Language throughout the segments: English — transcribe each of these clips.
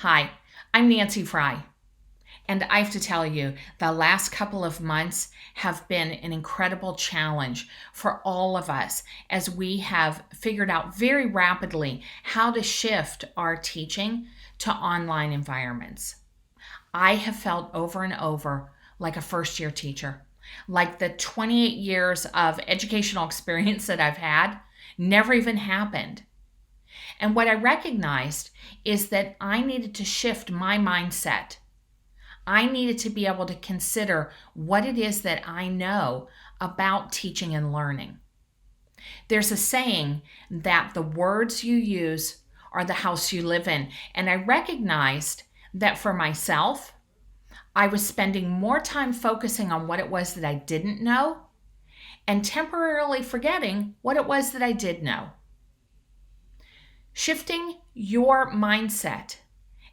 Hi, I'm Nancy Frey, and I have to tell you, the last couple of months have been an incredible challenge for all of us as we have figured out very rapidly how to shift our teaching to online environments. I have felt over and over like a first year teacher, like the 28 years of educational experience that I've had never even happened. And what I recognized is that I needed to shift my mindset. I needed to be able to consider what it is that I know about teaching and learning. There's a saying that the words you use are the house you live in. And I recognized that for myself, I was spending more time focusing on what it was that I didn't know and temporarily forgetting what it was that I did know. Shifting your mindset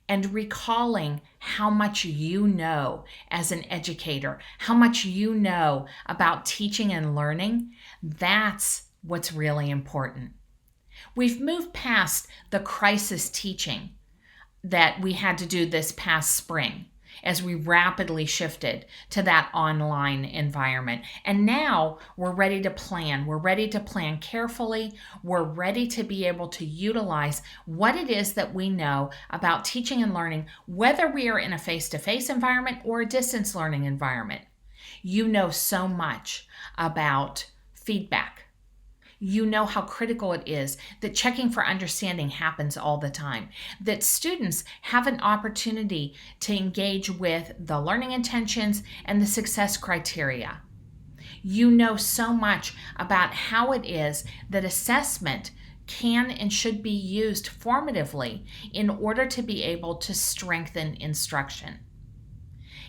and recalling how much you know as an educator, how much you know about teaching and learning, that's what's really important. We've moved past the crisis teaching that we had to do this past spring as we rapidly shifted to that online environment. And now we're ready to plan. We're ready to plan carefully. We're ready to be able to utilize what it is that we know about teaching and learning, whether we are in a face-to-face environment or a distance learning environment. You know so much about feedback. You know how critical it is that checking for understanding happens all the time, that students have an opportunity to engage with the learning intentions and the success criteria. You know so much about how it is that assessment can and should be used formatively in order to be able to strengthen instruction.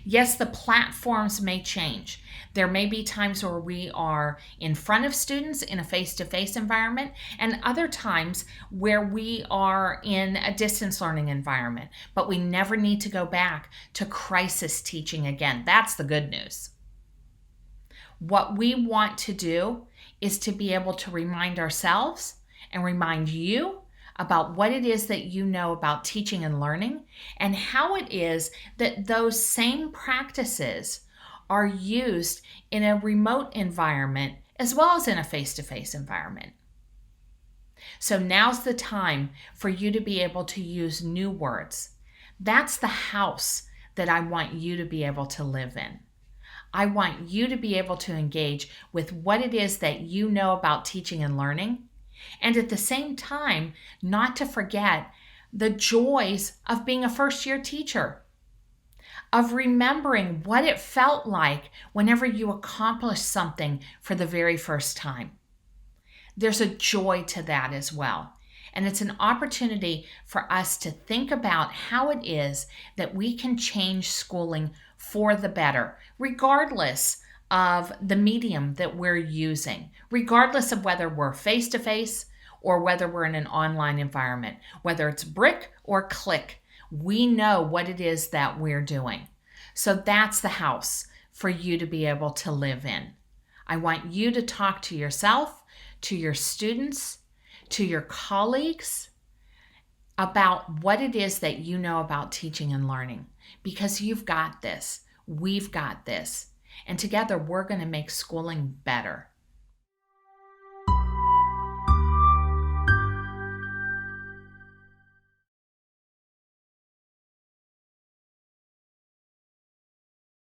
Yes, the platforms may change. There may be times where we are in front of students in a face-to-face environment, and other times where we are in a distance learning environment. But we never need to go back to crisis teaching again. That's the good news. What we want to do is to be able to remind ourselves and remind you about what it is that you know about teaching and learning and how it is that those same practices are used in a remote environment as well as in a face-to-face environment. So now's the time for you to be able to use new words. That's the house that I want you to be able to live in. I want you to be able to engage with what it is that you know about teaching and learning, and at the same time, not to forget the joys of being a first-year teacher, of remembering what it felt like whenever you accomplished something for the very first time. There's a joy to that as well. And it's an opportunity for us to think about how it is that we can change schooling for the better, regardless of the medium that we're using, regardless of whether we're face-to-face or whether we're in an online environment, whether it's brick or click, we know what it is that we're doing. So that's the house for you to be able to live in. I want you to talk to yourself, to your students, to your colleagues about what it is that you know about teaching and learning, because you've got this, we've got this. And together, we're going to make schooling better.